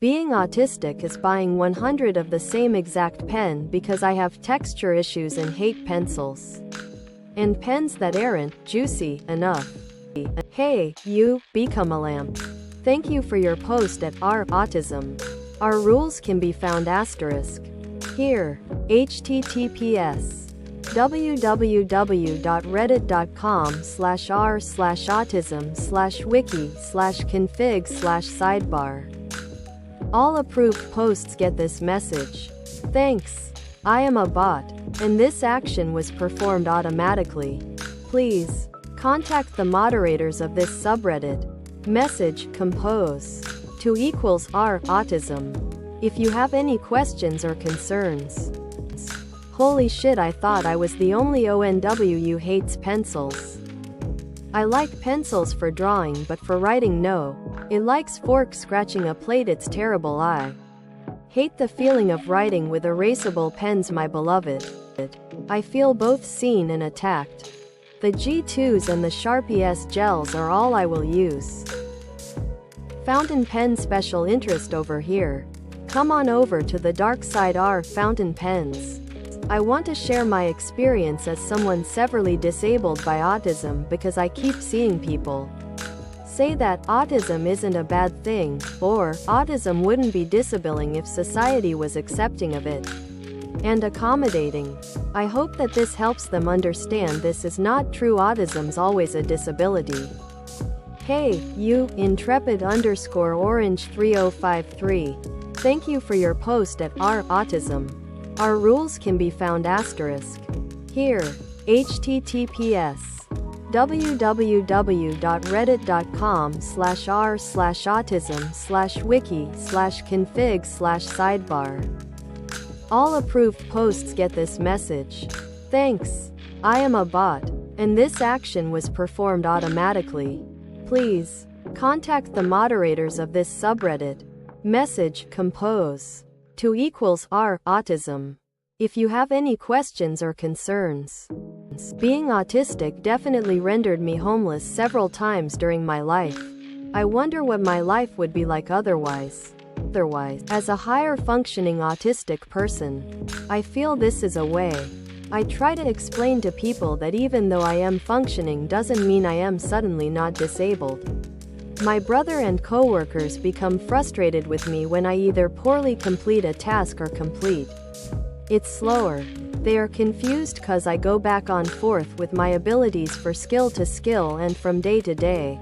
Being autistic is buying 100 of the same exact pen because I have texture issues and hate pencils. And pens that aren't juicy enough. Hey, you, become a lamp. Thank you for your post at autism. Our rules can be found here. https www.reddit.com/r/autism/wiki/config/sidebar. All approved posts get this message. Thanks. I am a bot, and this action was performed automatically. Please contact the moderators of this subreddit. Message compose to =r/autism if you have any questions or concerns. Holy shit, I thought I was the only ONW who hates pencils. I like pencils for drawing, but for writing no. It likes fork scratching a plate, it's terrible. I hate the feeling of writing with erasable pens, my beloved. I feel both seen and attacked. The G2s and the Sharpie S gels are all I will use. Fountain pen special interest over here. Come on over to the dark side R fountain pens. I want to share my experience as someone severely disabled by autism, because I keep seeing people say that autism isn't a bad thing, or autism wouldn't be disabling if society was accepting of it and accommodating. I hope that this helps them understand this is not true. Autism's always a disability. Hey, you, intrepid_orange3053. Thank you for your post at autism. Our rules can be found here. https www.reddit.com/r/autism/wiki/config/sidebar. All approved posts get this message. Thanks. I am a bot, and this action was performed automatically. Please contact the moderators of this subreddit. Message compose to =r/autism if you have any questions or concerns. Being autistic definitely rendered me homeless several times during my life. I wonder what my life would be like otherwise. As a higher functioning autistic person, I feel this is a way. I try to explain to people that even though I am functioning doesn't mean I am suddenly not disabled. My brother and coworkers become frustrated with me when I either poorly complete a task or complete it slower. They are confused cause I go back and forth with my abilities for skill to skill and from day to day.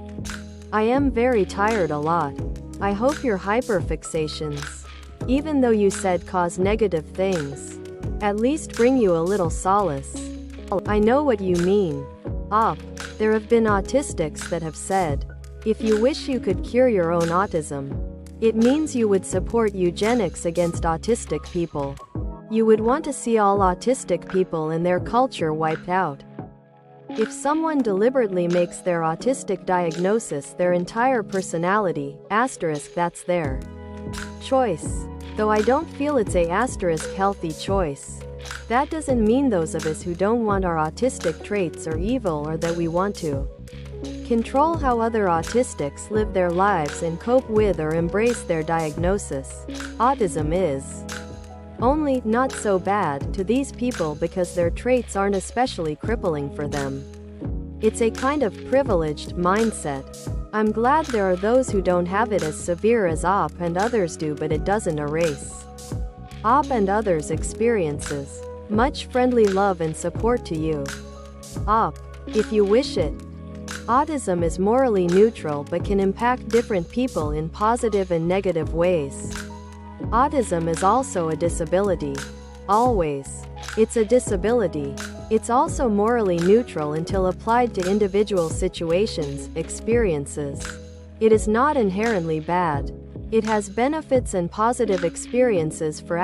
I am very tired a lot. I hope your hyperfixations, even though you said cause negative things, at least bring you a little solace. I know what you mean. There have been autistics that have said, if you wish you could cure your own autism, it means you would support eugenics against autistic people. You would want to see all autistic people and their culture wiped out. If someone deliberately makes their autistic diagnosis their entire personality, that's their choice. Though I don't feel it's a healthy choice. That doesn't mean those of us who don't want our autistic traits are evil, or that we want to control how other autistics live their lives and cope with or embrace their diagnosis. Autism is only not so bad to these people because their traits aren't especially crippling for them. It's a kind of privileged mindset. I'm glad there are those who don't have it as severe as and others do, but it doesn't erase and others' experiences. Much friendly love and support to you. If you wish it. Autism is morally neutral but can impact different people in positive and negative ways. Autism is also a disability. Always. It's a disability. It's also morally neutral until applied to individual situations, experiences. It is not inherently bad. It has benefits and positive experiences for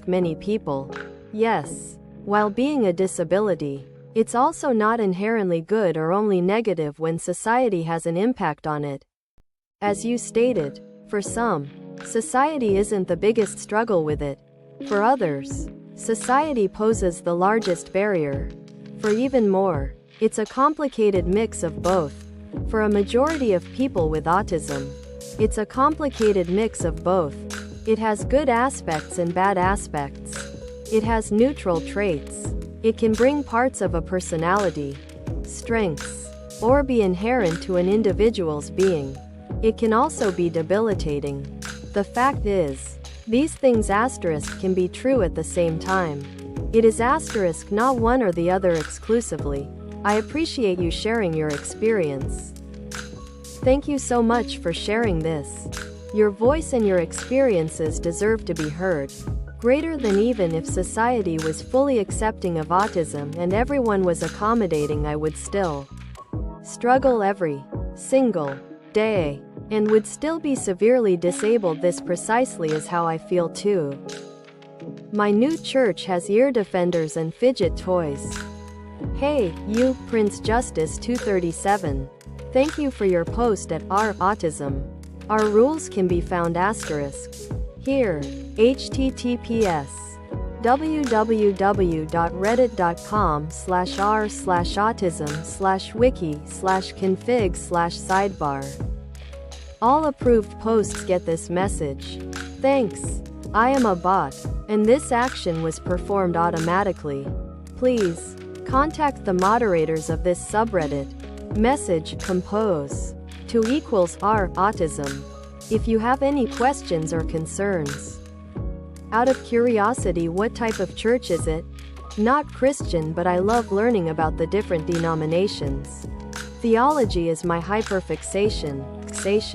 many people. Yes. While being a disability, it's also not inherently good or only negative when society has an impact on it. As you stated, for some, society isn't the biggest struggle with it. For others, society poses the largest barrier. For even more, it's a complicated mix of both. For a majority of people with autism, it's a complicated mix of both. It has good aspects and bad aspects. It has neutral traits. It can bring parts of a personality, strengths, or be inherent to an individual's being. It can also be debilitating. The fact is, these things asterisk can be true at the same time. It is asterisk not one or the other exclusively. I appreciate you sharing your experience. Thank you so much for sharing this. Your voice and your experiences deserve to be heard. Greater than even if society was fully accepting of autism and everyone was accommodating, I would still struggle every single day and would still be severely disabled. This precisely is how I feel too. My new church has ear defenders and fidget toys. Hey, you, Prince Justice 237. Thank you for your post at our autism. Our rules can be found asterisk. Here, https www.reddit.com/r/autism/wiki/config/sidebar. All approved posts get this message. Thanks. I am a bot, and this action was performed automatically. Please contact the moderators of this subreddit. Message compose to =r autism if you have any questions or concerns. Out of curiosity, what type of church is it? Not Christian, but I love learning about the different denominations. Theology is my hyperfixation.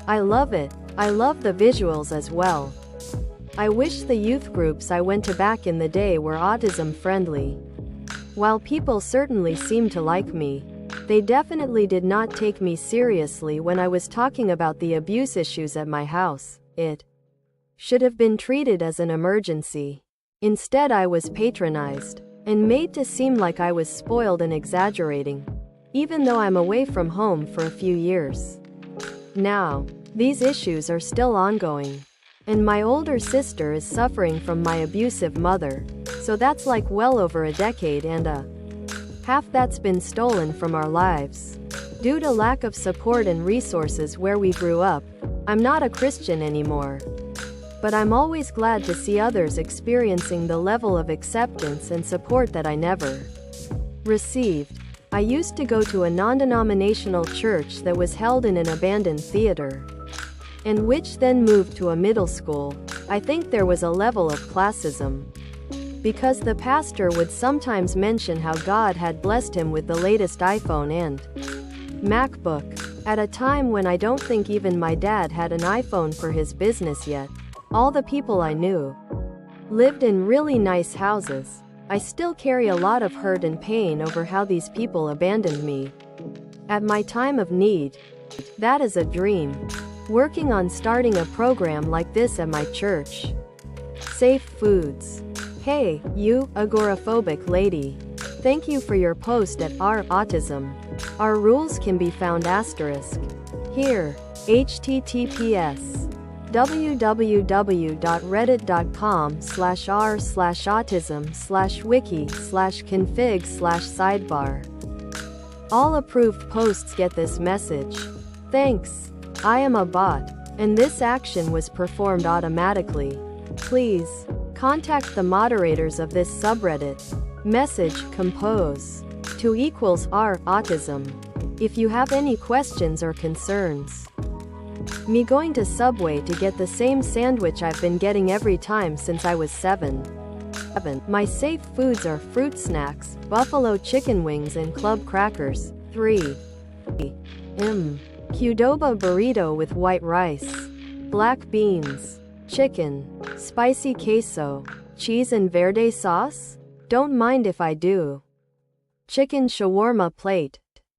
I love it. I love the visuals as well. I wish the youth groups I went to back in the day were autism friendly. While people certainly seemed to like me, they definitely did not take me seriously when I was talking about the abuse issues at my house. It should have been treated as an emergency. Instead, I was patronized and made to seem like I was spoiled and exaggerating, even though I'm away from home for a few years. Now, these issues are still ongoing, and my older sister is suffering from my abusive mother, so that's like well over a decade and a half that's been stolen from our lives. Due to lack of support and resources where we grew up, I'm not a Christian anymore. But I'm always glad to see others experiencing the level of acceptance and support that I never received. I used to go to a non-denominational church that was held in an abandoned theater, and which then moved to a middle school. I think there was a level of classism, because the pastor would sometimes mention how God had blessed him with the latest iPhone and MacBook, at a time when I don't think even my dad had an iPhone for his business yet. All the people I knew lived in really nice houses. I still carry a lot of hurt and pain over how these people abandoned me at my time of need. That is a dream. Working on starting a program like this at my church. Safe foods. Hey, you, agoraphobic lady. Thank you for your post at our autism. Our rules can be found asterisk. Here, https www.reddit.com/r/autism/wiki/config/sidebar. All approved posts get this message. Thanks. I am a bot, and this action was performed automatically. Please contact the moderators of this subreddit. Message compose to =r autism if you have any questions or concerns. Me going to Subway to get the same sandwich I've been getting every time since I was 7. My safe foods are fruit snacks, buffalo chicken wings and club crackers. 3. Qdoba burrito with white rice, black beans, chicken, spicy queso, cheese and verde sauce? Don't mind if I do. Chicken shawarma plate.